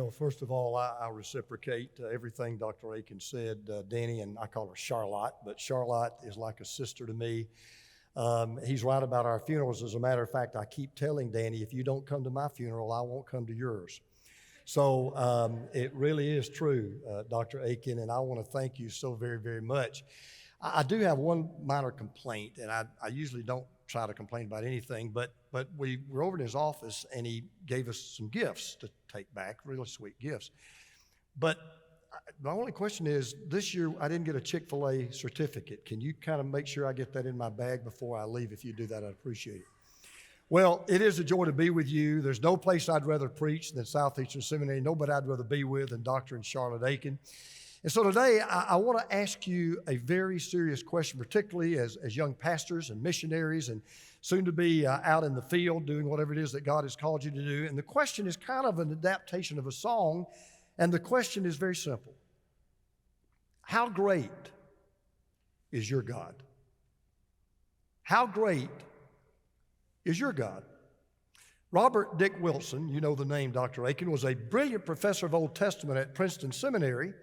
Well, first of all, I reciprocate everything Dr. Aiken said. Danny, and I call her Charlotte, but Charlotte is like a sister to me. He's right about our funerals. As a matter of fact, I keep telling Danny, if you don't come to my funeral, I won't come to yours. So it really is true, Dr. Aiken, and I want to thank you so very, very much. I do have one minor complaint, and I usually don't try to complain about anything, but we were over in his office, and he gave us some gifts to take back, really sweet gifts. But my only question is, this year I didn't get a Chick-fil-A certificate. Can you kind of make sure I get that in my bag before I leave? If you do that, I'd appreciate it. Well, it is a joy to be with you. There's no place I'd rather preach than Southeastern Seminary, nobody I'd rather be with than Dr. and Charlotte Aiken. And so today, I want to ask you a very serious question, particularly as young pastors and missionaries and soon to be out in the field doing whatever it is that God has called you to do. And the question is kind of an adaptation of a song, and the question is very simple. How great is your God? How great is your God? Robert Dick Wilson, you know the name Dr. Aiken, was a brilliant professor of Old Testament at Princeton Seminary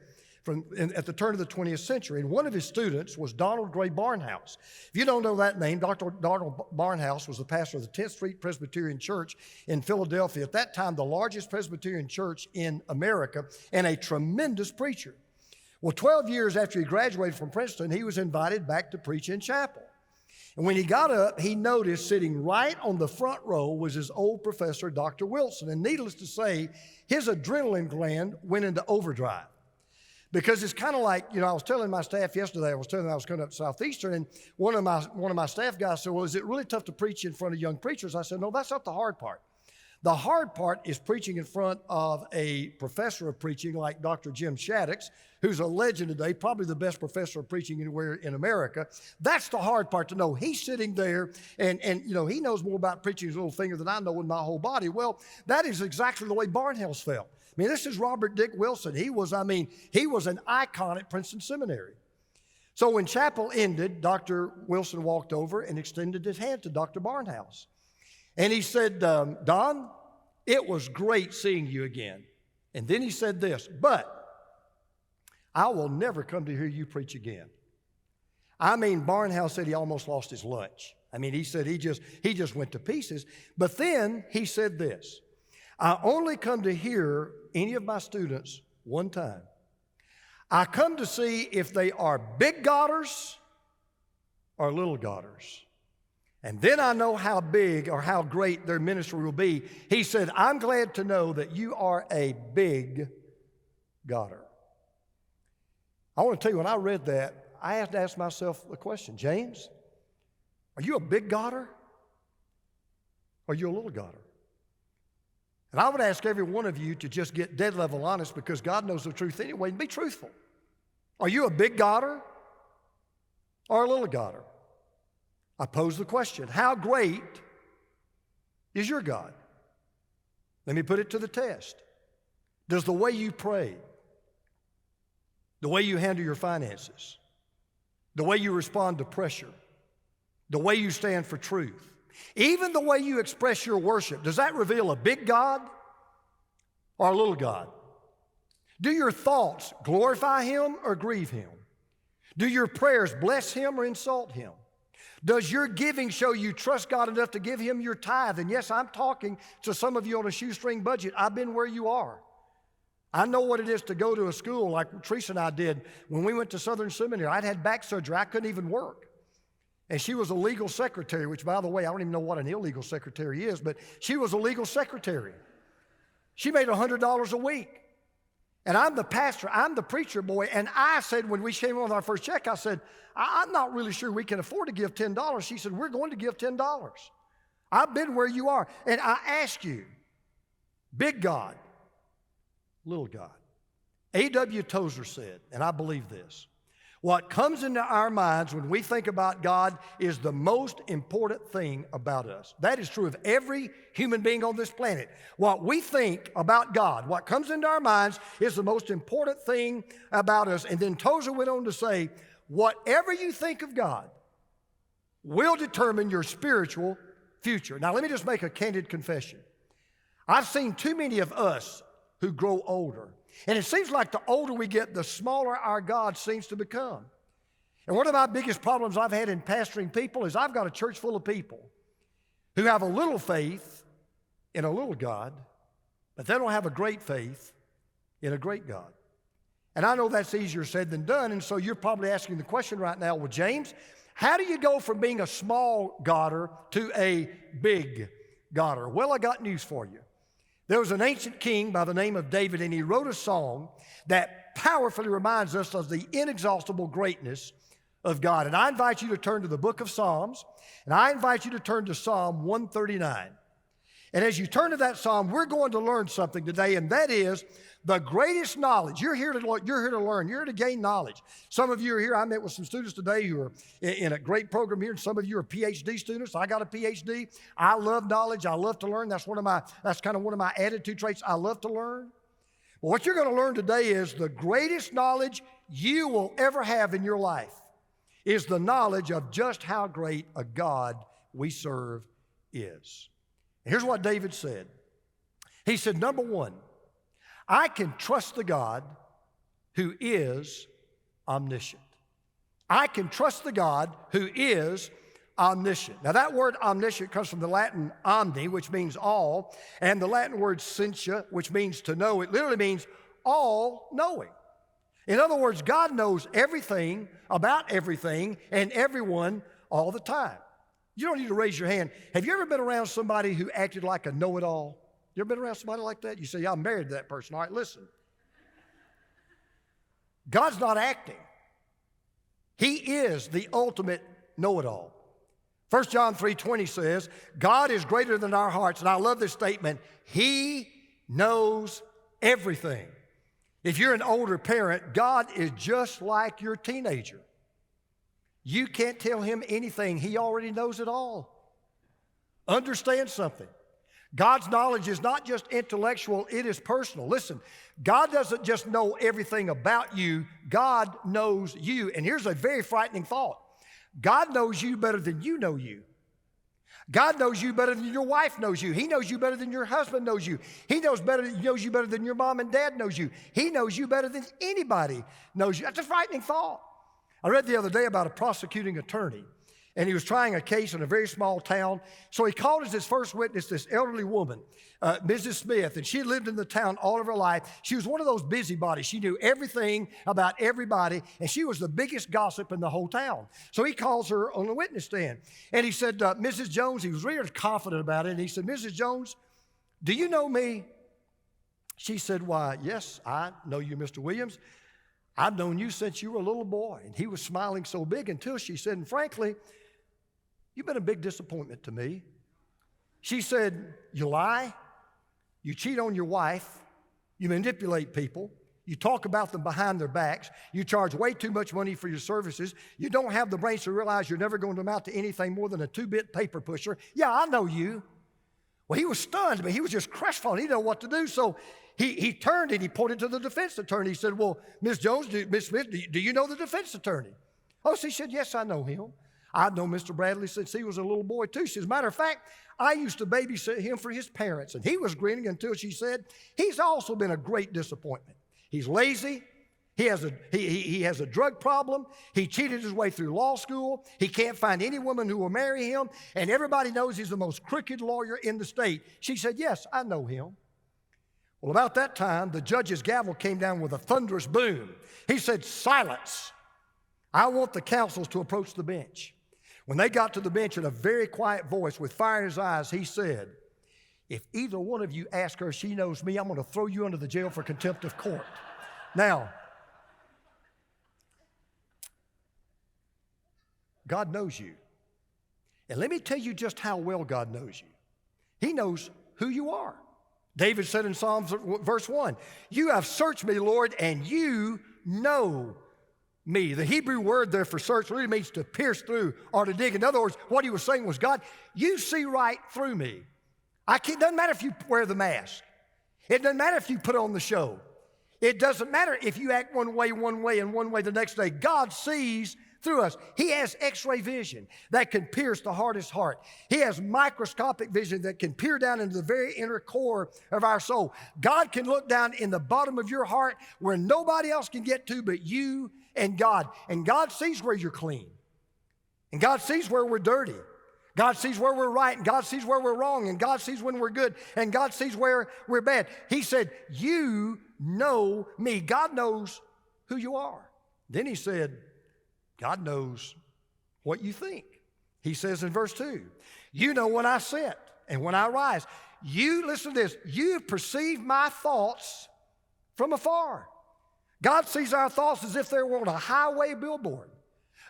at the turn of the 20th century, and one of his students was Donald Gray Barnhouse. If you don't know that name, Dr. Donald Barnhouse was the pastor of the 10th Street Presbyterian Church in Philadelphia, at that time the largest Presbyterian church in America, and a tremendous preacher. Well, 12 years after he graduated from Princeton, he was invited back to preach in chapel. And when he got up, he noticed sitting right on the front row was his old professor, Dr. Wilson. And needless to say, his adrenaline gland went into overdrive. Because it's kind of like, I was telling my staff yesterday, I was telling them I was coming up to Southeastern, and one of my staff guys said, well, is it really tough to preach in front of young preachers? I said, no, that's not the hard part. The hard part is preaching in front of a professor of preaching like Dr. Jim Shaddix, who's a legend today, probably the best professor of preaching anywhere in America. That's the hard part to know. He's sitting there and he knows more about preaching his little finger than I know in my whole body. Well, that is exactly the way Barnhouse felt. I mean, this is Robert Dick Wilson. He was an icon at Princeton Seminary. So when chapel ended, Dr. Wilson walked over and extended his hand to Dr. Barnhouse. And he said, Don, it was great seeing you again. And then he said this, but I will never come to hear you preach again. Barnhouse said he almost lost his lunch. He said he just went to pieces. But then he said this, I only come to hear any of my students one time. I come to see if they are big Godders or little Godders. And then I know how big or how great their ministry will be. He said, I'm glad to know that you are a big Godder. I want to tell you, when I read that, I had to ask myself the question, James, are you a big Godder or are you a little Godder? And I would ask every one of you to just get dead level honest, because God knows the truth anyway, and be truthful. Are you a big Godder or a little Godder? I pose the question, how great is your God? Let me put it to the test. Does the way you pray, the way you handle your finances, the way you respond to pressure, the way you stand for truth, even the way you express your worship, does that reveal a big God or a little God? Do your thoughts glorify Him or grieve Him? Do your prayers bless Him or insult Him? Does your giving show you trust God enough to give Him your tithe? And yes, I'm talking to some of you on a shoestring budget. I've been where you are. I know what it is to go to a school like Teresa and I did when we went to Southern Seminary. I'd had back surgery. I couldn't even work. And she was a legal secretary, which, by the way, I don't even know what an illegal secretary is, but she was a legal secretary. She made $100 a week. And I'm the pastor, I'm the preacher boy, and I said when we came on with our first check, I said, I'm not really sure we can afford to give $10. She said, we're going to give $10. I've been where you are. And I ask you, big God, little God. A.W. Tozer said, and I believe this, what comes into our minds when we think about God is the most important thing about us. That is true of every human being on this planet. What we think about God, what comes into our minds is the most important thing about us. And then Tozer went on to say, whatever you think of God will determine your spiritual future. Now, let me just make a candid confession. I've seen too many of us who grow older. And it seems like the older we get, the smaller our God seems to become. And one of my biggest problems I've had in pastoring people is I've got a church full of people who have a little faith in a little God, but they don't have a great faith in a great God. And I know that's easier said than done, and so you're probably asking the question right now, well, James, how do you go from being a small Godder to a big Godder? Well, I got news for you. There was an ancient king by the name of David, and he wrote a song that powerfully reminds us of the inexhaustible greatness of God. And I invite you to turn to the book of Psalms, and I invite you to turn to Psalm 139. And as you turn to that psalm, we're going to learn something today, and that is the greatest knowledge. You're here to learn. You're here to gain knowledge. Some of you are here. I met with some students today who are in a great program here, and some of you are PhD students. I got a PhD. I love knowledge. I love to learn. That's kind of one of my attitude traits. I love to learn. Well, what you're going to learn today is the greatest knowledge you will ever have in your life is the knowledge of just how great a God we serve is. Here's what David said. He said, number one, I can trust the God who is omniscient. I can trust the God who is omniscient. Now that word omniscient comes from the Latin omni, which means all, and the Latin word scientia, which means to know. It literally means all knowing. In other words, God knows everything about everything and everyone all the time. You don't need to raise your hand. Have you ever been around somebody who acted like a know-it-all? You ever been around somebody like that? You say, yeah, I'm married to that person. All right, listen. God's not acting. He is the ultimate know-it-all. 1 John 3:20 says, God is greater than our hearts. And I love this statement. He knows everything. If you're an older parent, God is just like your teenager. You can't tell him anything. He already knows it all. Understand something. God's knowledge is not just intellectual, it is personal. Listen, God doesn't just know everything about you. God knows you. And here's a very frightening thought. God knows you better than you know you. God knows you better than your wife knows you. He knows you better than your husband knows you. He knows you better than your mom and dad knows you. He knows you better than anybody knows you. That's a frightening thought. I read the other day about a prosecuting attorney, and he was trying a case in a very small town. So he called as his first witness this elderly woman, Mrs. Smith, and she had lived in the town all of her life. She was one of those busybodies. She knew everything about everybody, and she was the biggest gossip in the whole town. So he calls her on the witness stand, and he said, Mrs. Jones, he was really confident about it, and he said, Mrs. Jones, do you know me? She said, why, yes, I know you, Mr. Williams. I've known you since you were a little boy. And he was smiling so big until she said, and frankly, you've been a big disappointment to me. She said, you lie, you cheat on your wife, you manipulate people, you talk about them behind their backs, you charge way too much money for your services, you don't have the brains to realize you're never going to amount to anything more than a 2-bit paper pusher. Yeah, I know you. Well, he was stunned, but he was just crestfallen. He didn't know what to do, so he turned and he pointed to the defense attorney. He said, well, Ms. Jones, Ms. Smith, do you know the defense attorney? Oh, she said, yes, I know him. I've known Mr. Bradley since he was a little boy, too. She said, as a matter of fact, I used to babysit him for his parents. And he was grinning until she said, he's also been a great disappointment. He's lazy. He has a drug problem. He cheated his way through law school. He can't find any woman who will marry him. And everybody knows he's the most crooked lawyer in the state. She said, yes, I know him. Well, about that time, the judge's gavel came down with a thunderous boom. He said, silence. I want the counsels to approach the bench. When they got to the bench in a very quiet voice with fire in his eyes, he said, if either one of you ask her if she knows me, I'm going to throw you into the jail for contempt of court. Now, God knows you. And let me tell you just how well God knows you. He knows who you are. David said in Psalms verse 1, you have searched me, Lord, and you know me. The Hebrew word there for search really means to pierce through or to dig. In other words, what he was saying was, God, you see right through me. It doesn't matter if you wear the mask. It doesn't matter if you put on the show. It doesn't matter if you act one way, and one way the next day. God sees through us. He has x-ray vision that can pierce the hardest heart. He has microscopic vision that can peer down into the very inner core of our soul. God can look down in the bottom of your heart where nobody else can get to but you and God. And God sees where you're clean. And God sees where we're dirty. God sees where we're right, and God sees where we're wrong, and God sees when we're good, and God sees where we're bad. He said, you know me. God knows who you are. Then he said, God knows what you think. He says in verse 2, you know when I sit and when I rise. You, listen to this, you perceive my thoughts from afar. God sees our thoughts as if they were on a highway billboard.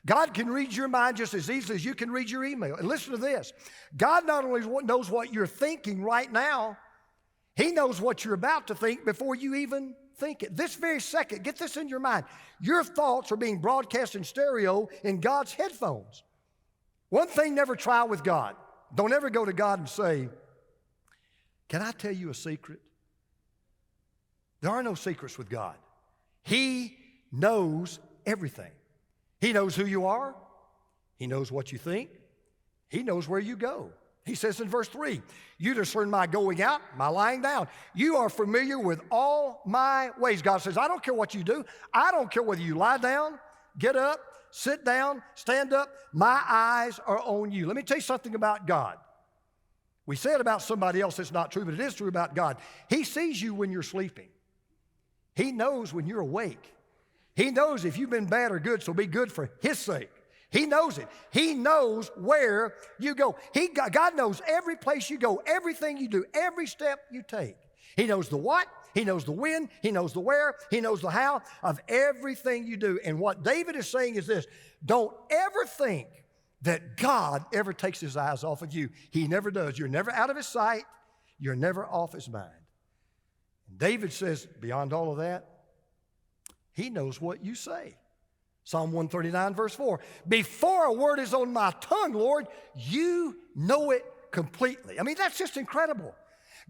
God can read your mind just as easily as you can read your email. And listen to this. God not only knows what you're thinking right now, he knows what you're about to think before you even think it. This very second, get this in your mind. Your thoughts are being broadcast in stereo in God's headphones. One thing, never try with God. Don't ever go to God and say, can I tell you a secret? There are no secrets with God. He knows everything. He knows who you are. He knows what you think. He knows where you go. He says in verse 3, you discern my going out, my lying down. You are familiar with all my ways. God says, I don't care what you do. I don't care whether you lie down, get up, sit down, stand up. My eyes are on you. Let me tell you something about God. We say it about somebody else, it's not true, but it is true about God. He sees you when you're sleeping. He knows when you're awake. He knows if you've been bad or good, so be good for his sake. He knows it. He knows where you go. God knows every place you go, everything you do, every step you take. He knows the what, he knows the when, he knows the where, he knows the how of everything you do. And what David is saying is this, don't ever think that God ever takes his eyes off of you. He never does. You're never out of his sight. You're never off his mind. And David says, beyond all of that, he knows what you say. Psalm 139, verse 4. Before a word is on my tongue, Lord, you know it completely. I mean, that's just incredible.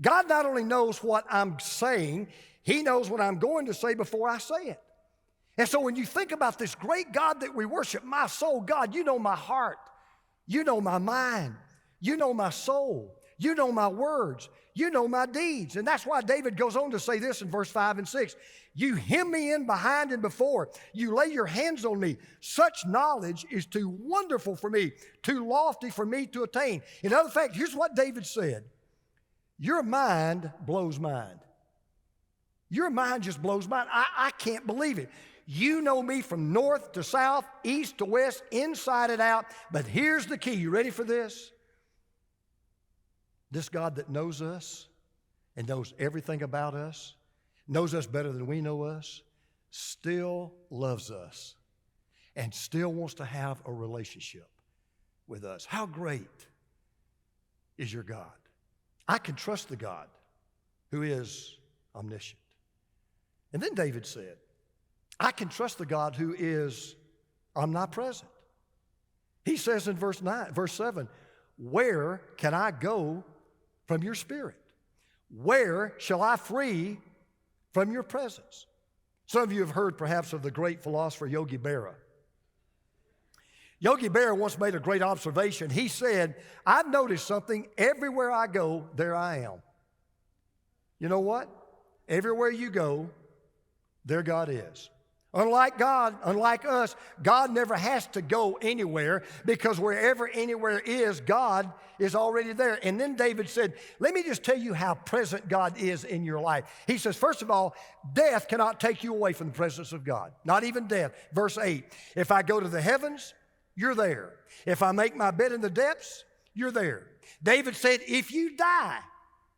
God not only knows what I'm saying, he knows what I'm going to say before I say it. And so when you think about this great God that we worship, my soul, God, you know my heart. You know my mind. You know my soul. You know my words. You know my deeds. And that's why David goes on to say this in verse 5 and 6. You hem me in behind and before. You lay your hands on me. Such knowledge is too wonderful for me, too lofty for me to attain. In other fact, here's what David said. Your mind blows mine. Your mind just blows mine. I can't believe it. You know me from north to south, east to west, inside and out. But here's the key. You ready for this? This God that knows us and knows everything about us, knows us better than we know us, still loves us and still wants to have a relationship with us. How great is your God? I can trust the God who is omniscient. And then David said, I can trust the God who is omnipresent. He says in verse 7, where can I go from your spirit? Where shall I flee from your presence? Some of you have heard perhaps of the great philosopher Yogi Berra. Yogi Berra once made a great observation. He said, I've noticed something. Everywhere I go, there I am. You know what? Everywhere you go, there God is. Unlike God, unlike us, God never has to go anywhere because wherever anywhere is, God is already there. And then David said, let me just tell you how present God is in your life. He says, first of all, death cannot take you away from the presence of God. Not even death. Verse 8, if I go to the heavens, you're there. If I make my bed in the depths, you're there. David said, if you die,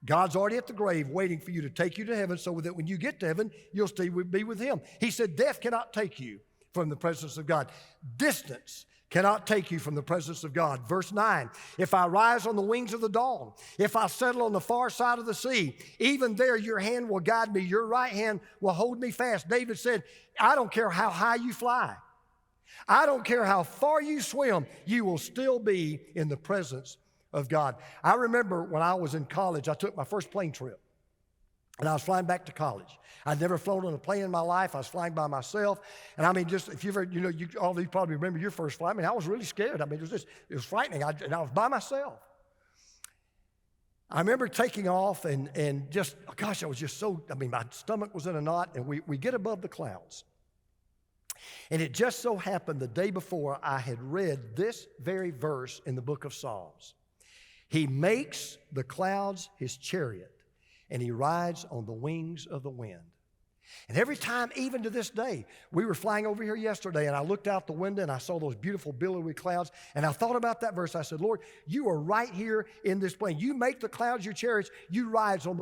God's already at the grave waiting for you to take you to heaven so that when you get to heaven, you'll still be with him. He said, death cannot take you from the presence of God. Distance cannot take you from the presence of God. Verse 9, if I rise on the wings of the dawn, if I settle on the far side of the sea, even there your hand will guide me, your right hand will hold me fast. David said, I don't care how high you fly. I don't care how far you swim, you will still be in the presence of God. I remember when I was in college, I took my first plane trip. And I was flying back to college. I'd never flown on a plane in my life. I was flying by myself. And I mean, just if you've ever, all of you probably remember your first flight. I mean, I was really scared. I mean, it was frightening. And I was by myself. I remember taking off and just, gosh, I was just so, I mean, my stomach was in a knot, and we get above the clouds. And it just so happened the day before I had read this very verse in the book of Psalms. He makes the clouds his chariot, and he rides on the wings of the wind. And every time, even to this day, we were flying over here yesterday, and I looked out the window, and I saw those beautiful billowy clouds, and I thought about that verse. I said, Lord, you are right here in this plane. You make the clouds your chariots. You ride on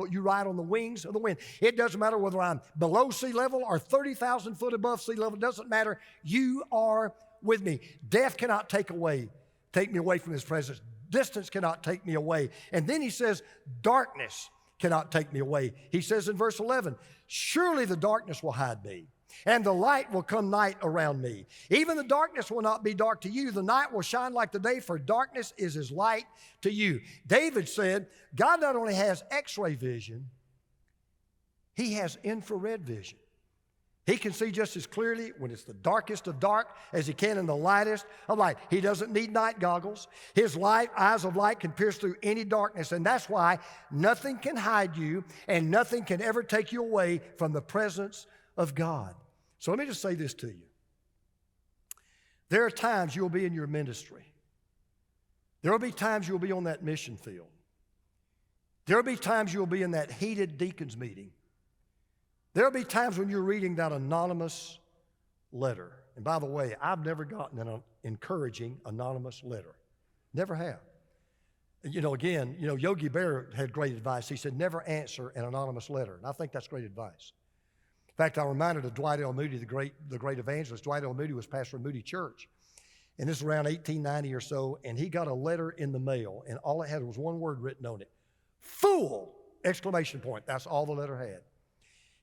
the wings of the wind. It doesn't matter whether I'm below sea level or 30,000 foot above sea level. It doesn't matter. You are with me. Death cannot take me away from his presence. Distance cannot take me away. And then he says, darkness cannot take me away. He says in verse 11, surely the darkness will hide me, and the light will come night around me. Even the darkness will not be dark to you. The night will shine like the day, for darkness is as light to you. David said, God not only has X-ray vision, he has infrared vision. He can see just as clearly when it's the darkest of dark as he can in the lightest of light. He doesn't need night goggles. His eyes of light can pierce through any darkness, and that's why nothing can hide you and nothing can ever take you away from the presence of God. So let me just say this to you. There are times you'll be in your ministry. There will be times you'll be on that mission field. There will be times you'll be in that heated deacons meeting. There'll be times when you're reading that anonymous letter. And by the way, I've never gotten an encouraging anonymous letter. Never have. Again, Yogi Berra had great advice. He said, never answer an anonymous letter. And I think that's great advice. In fact, I'm reminded of Dwight L. Moody, the great evangelist. Dwight L. Moody was pastor of Moody Church. And this was around 1890 or so. And he got a letter in the mail. And all it had was one word written on it. Fool! Exclamation point. That's all the letter had.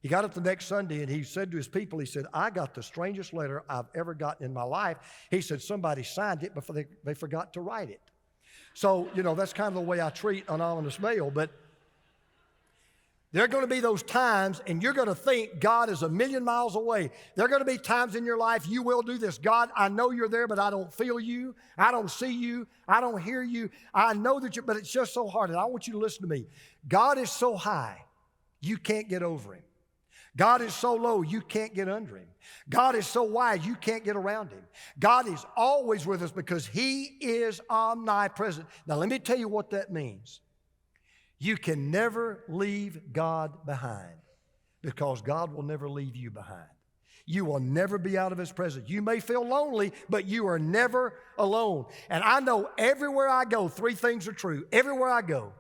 He got up the next Sunday and he said to his people, he said, I got the strangest letter I've ever gotten in my life. He said, somebody signed it before they forgot to write it. So, that's kind of the way I treat anonymous mail. But there are going to be those times, and you're going to think God is a million miles away. There are going to be times in your life you will do this. God, I know you're there, but I don't feel you. I don't see you. I don't hear you. I know that but it's just so hard. And I want you to listen to me. God is so high, you can't get over him. God is so low, you can't get under him. God is so wide, you can't get around him. God is always with us because he is omnipresent. Now, let me tell you what that means. You can never leave God behind because God will never leave you behind. You will never be out of his presence. You may feel lonely, but you are never alone. And I know everywhere I go, three things are true. Everywhere I go,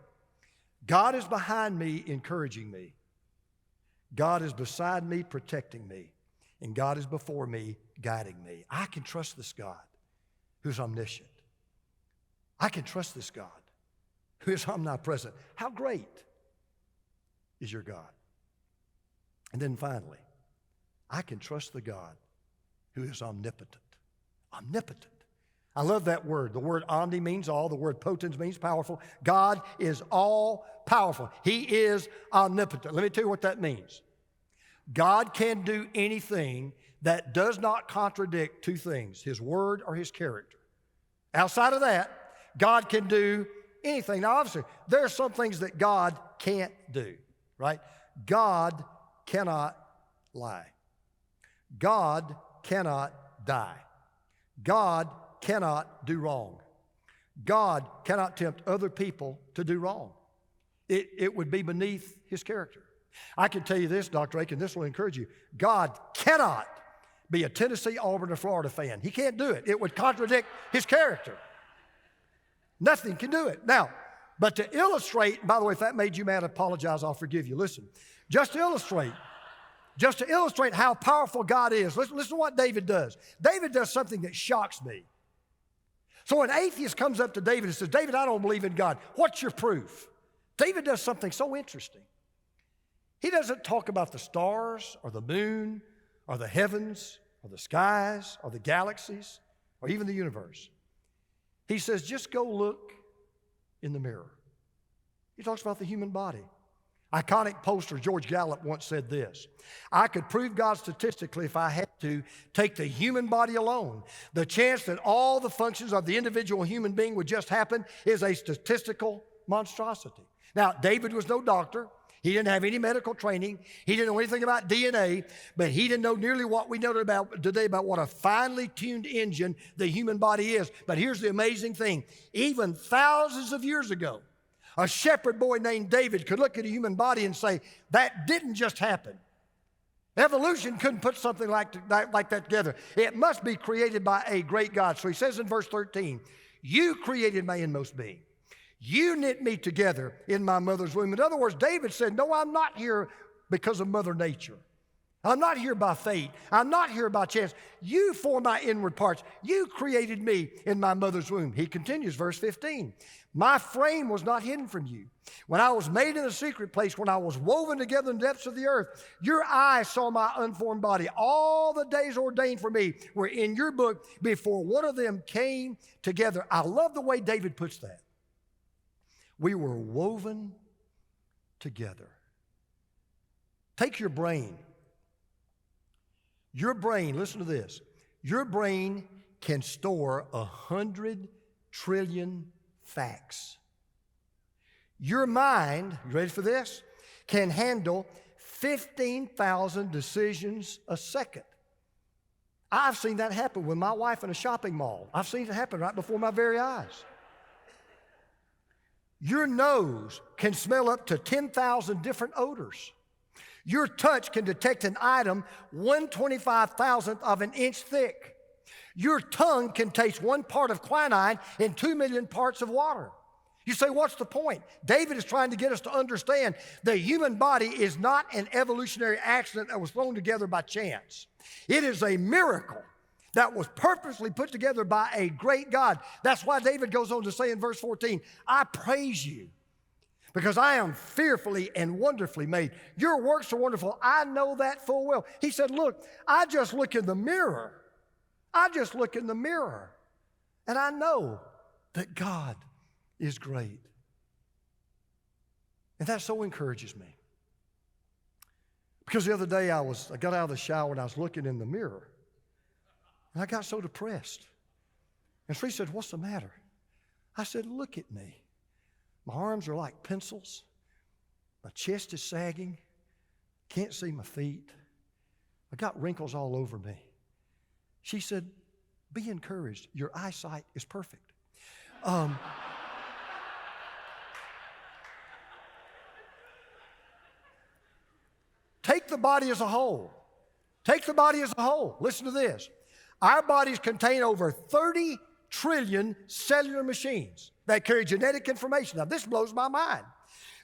God is behind me, encouraging me. God is beside me, protecting me. And God is before me, guiding me. I can trust this God who's omniscient. I can trust this God who is omnipresent. How great is your God? And then finally, I can trust the God who is omnipotent. Omnipotent. I love that word. The word omni means all. The word potens means powerful. God is all powerful. He is omnipotent. Let me tell you what that means. God can do anything that does not contradict two things, his word or his character. Outside of that, God can do anything. Now, obviously, there are some things that God can't do, right? God cannot lie. God cannot die. God cannot do wrong. God cannot tempt other people to do wrong. It would be beneath his character. I can tell you this, Dr. Aiken, this will encourage you. God cannot be a Tennessee, Auburn, or Florida fan. He can't do it. It would contradict his character. Nothing can do it. Now, but to illustrate, by the way, if that made you mad, I apologize, I'll forgive you. Listen, just to illustrate how powerful God is, listen to what David does. David does something that shocks me. So an atheist comes up to David and says, David, I don't believe in God. What's your proof? David does something so interesting. He doesn't talk about the stars or the moon or the heavens or the skies or the galaxies or even the universe. He says, just go look in the mirror. He talks about the human body. Iconic poster George Gallup once said this: I could prove God statistically if I had to take the human body alone. The chance that all the functions of the individual human being would just happen is a statistical monstrosity. Now, David was no doctor. He didn't have any medical training. He didn't know anything about DNA, but he didn't know nearly what we know today about what a finely tuned engine the human body is. But here's the amazing thing. Even thousands of years ago, a shepherd boy named David could look at a human body and say, that didn't just happen. Evolution couldn't put something like that together. It must be created by a great God. So he says in verse 13, you created my inmost being. You knit me together in my mother's womb. In other words, David said, no, I'm not here because of Mother Nature. I'm not here by fate. I'm not here by chance. You formed my inward parts. You created me in my mother's womb. He continues, verse 15. My frame was not hidden from you. When I was made in a secret place, when I was woven together in the depths of the earth, your eyes saw my unformed body. All the days ordained for me were in your book before one of them came together. I love the way David puts that. We were woven together. Take your brain. Your brain, listen to this. Your brain can store 100 trillion facts. Your mind, you ready for this? Can handle 15,000 decisions a second. I've seen that happen with my wife in a shopping mall. I've seen it happen right before my very eyes. Your nose can smell up to 10,000 different odors. Your touch can detect an item 1/25,000th of an inch thick. Your tongue can taste one part of quinine in 2 million parts of water. You say, what's the point? David is trying to get us to understand the human body is not an evolutionary accident that was thrown together by chance. It is a miracle that was purposely put together by a great God. That's why David goes on to say in verse 14, I praise you because I am fearfully and wonderfully made. Your works are wonderful. I know that full well. He said, look, I just look in the mirror. I just look in the mirror, and I know that God is great. And that so encourages me. Because the other day I got out of the shower and I was looking in the mirror, and I got so depressed. And she said, what's the matter? I said, look at me. My arms are like pencils. My chest is sagging. Can't see my feet. I got wrinkles all over me. She said, be encouraged. Your eyesight is perfect. Take the body as a whole. Take the body as a whole. Listen to this. Our bodies contain over 30 trillion cellular machines that carry genetic information. Now, this blows my mind.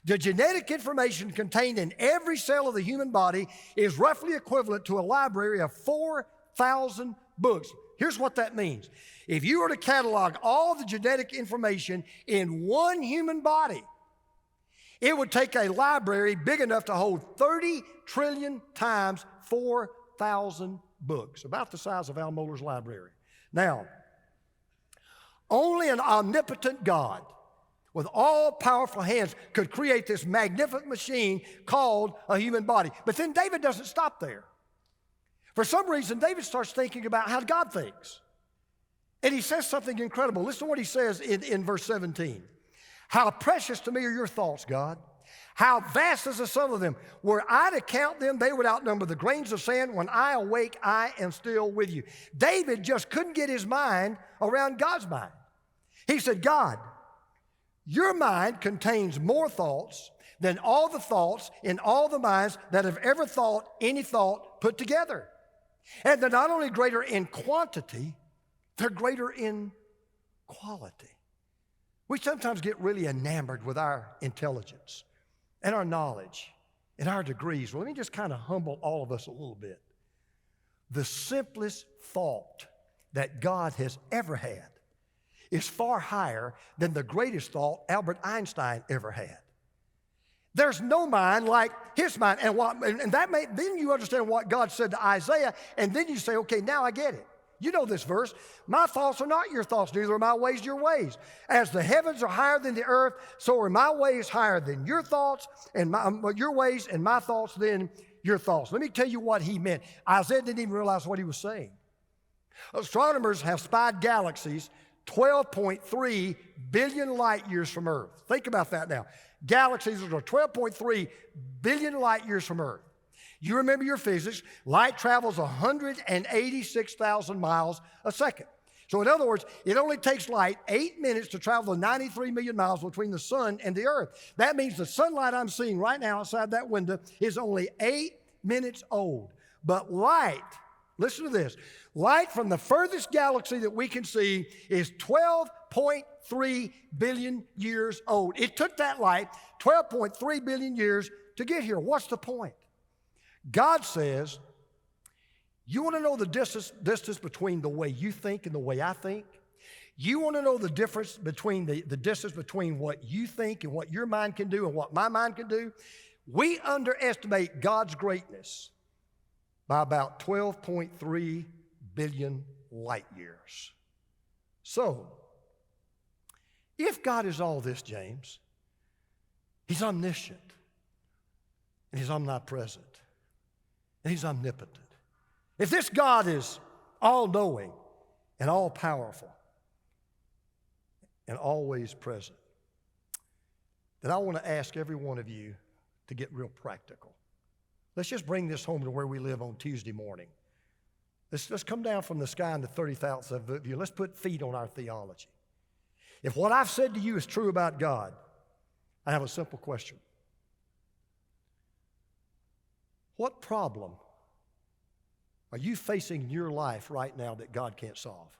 The genetic information contained in every cell of the human body is roughly equivalent to a library of 4,000 books. Here's what that means. If you were to catalog all the genetic information in one human body, it would take a library big enough to hold 30 trillion times 4,000 books, about the size of Al Mohler's library. Now, only an omnipotent God with all powerful hands could create this magnificent machine called a human body. But then David doesn't stop there. For some reason, David starts thinking about how God thinks. And he says something incredible. Listen to what he says in verse 17. How precious to me are your thoughts, God. How vast is the sum of them. Were I to count them, they would outnumber the grains of sand. When I awake, I am still with you. David just couldn't get his mind around God's mind. He said, God, your mind contains more thoughts than all the thoughts in all the minds that have ever thought any thought put together. And they're not only greater in quantity, they're greater in quality. We sometimes get really enamored with our intelligence and our knowledge and our degrees. Well, let me just kind of humble all of us a little bit. The simplest thought that God has ever had is far higher than the greatest thought Albert Einstein ever had. There's no mind like his mind. And then you understand what God said to Isaiah, and then you say, okay, now I get it. You know this verse. My thoughts are not your thoughts, neither are my ways your ways. As the heavens are higher than the earth, so are my ways higher than your thoughts, and your ways and my thoughts than your thoughts. Let me tell you what he meant. Isaiah didn't even realize what he was saying. Astronomers have spied galaxies 12.3 billion light years from Earth. Think about that now. Galaxies are 12.3 billion light years from Earth. You remember your physics. Light travels 186,000 miles a second. So in other words, it only takes light 8 minutes to travel the 93 million miles between the sun and the earth. That means the sunlight I'm seeing right now outside that window is only 8 minutes old. But light, listen to this, light from the furthest galaxy that we can see is 12.3 billion years old. It took that light 12.3 billion years to get here. What's the point? God says, you want to know the distance between the way you think and the way I think? You want to know the difference between the distance between what you think and what your mind can do and what my mind can do? We underestimate God's greatness by about 12.3 billion light years. So, if God is all this, James, He's omniscient, and He's omnipresent, and He's omnipotent. If this God is all-knowing and all-powerful and always present, then I want to ask every one of you to get real practical. Let's just bring this home to where we live on Tuesday morning. Let's come down from the sky in the 30,000th view. Let's put feet on our theology. If what I've said to you is true about God, I have a simple question. What problem are you facing in your life right now that God can't solve?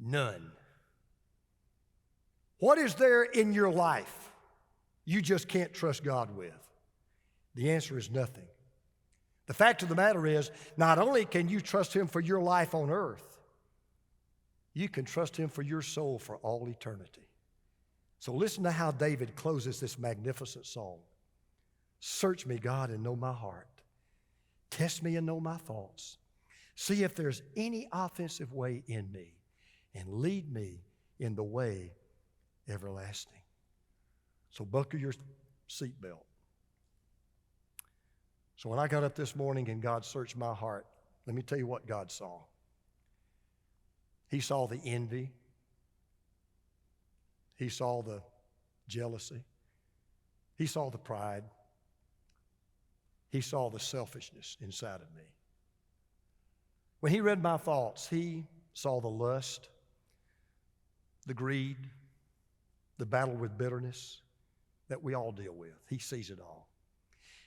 None. What is there in your life you just can't trust God with? The answer is nothing. The fact of the matter is, not only can you trust Him for your life on earth, you can trust Him for your soul for all eternity. So listen to how David closes this magnificent song. Search me, God, and know my heart. Test me and know my thoughts. See if there's any offensive way in me, and lead me in the way everlasting. So buckle your seatbelt. So when I got up this morning and God searched my heart, let me tell you what God saw. He saw the envy. He saw the jealousy. He saw the pride. He saw the selfishness inside of me. When He read my thoughts, He saw the lust, the greed, the battle with bitterness that we all deal with. He sees it all.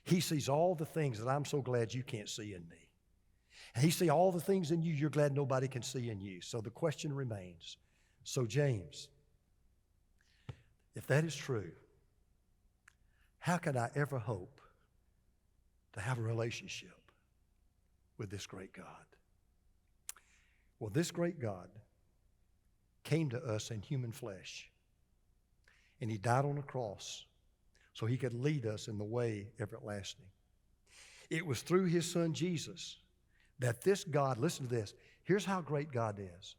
He sees all the things that I'm so glad you can't see in me. And He sees all the things in you you're glad nobody can see in you. So the question remains, so James, if that is true, how can I ever hope to have a relationship with this great God? Well, this great God came to us in human flesh, and He died on a cross so He could lead us in the way everlasting. It was through His Son Jesus that this God, listen to this, here's how great God is.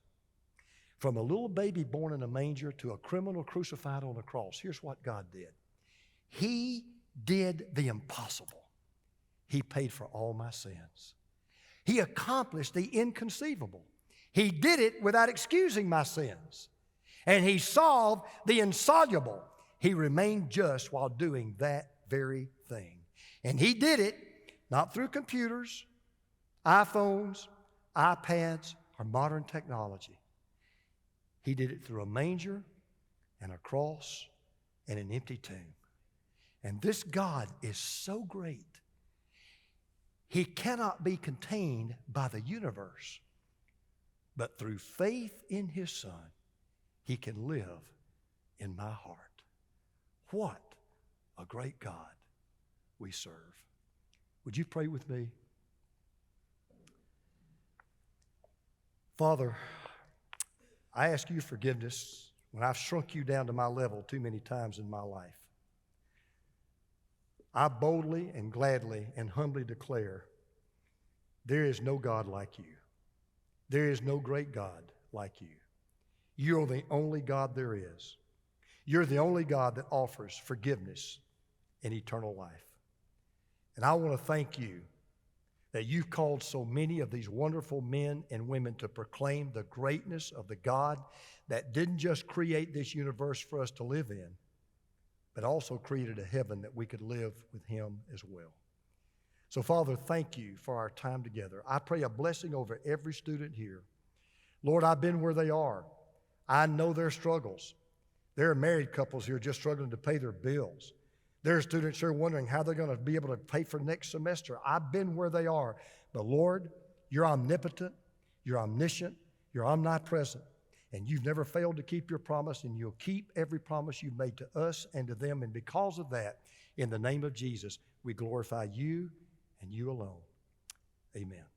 From a little baby born in a manger to a criminal crucified on a cross, here's what God did. He did the impossible. He paid for all my sins. He accomplished the inconceivable. He did it without excusing my sins. And He solved the insoluble. He remained just while doing that very thing. And He did it not through computers, iPhones, iPads, or modern technology. He did it through a manger and a cross and an empty tomb. And this God is so great, He cannot be contained by the universe. But through faith in His Son, He can live in my heart. What a great God we serve. Would you pray with me? Father, I ask You forgiveness when I've shrunk You down to my level too many times in my life. I boldly and gladly and humbly declare there is no God like You. There is no great God like you. You're the only God there is. You're the only God that offers forgiveness and eternal life. And I want to thank you that you've called so many of these wonderful men and women to proclaim the greatness of the God that didn't just create this universe for us to live in, but also created a heaven that we could live with him as well. So, Father, thank you for our time together. I pray a blessing over every student here. Lord, I've been where they are. I know their struggles. There are married couples here just struggling to pay their bills. There are students here wondering how they're going to be able to pay for next semester. I've been where they are. But Lord, you're omnipotent, you're omniscient, you're omnipresent, and you've never failed to keep your promise, and you'll keep every promise you've made to us and to them. And because of that, in the name of Jesus, we glorify you and you alone. Amen.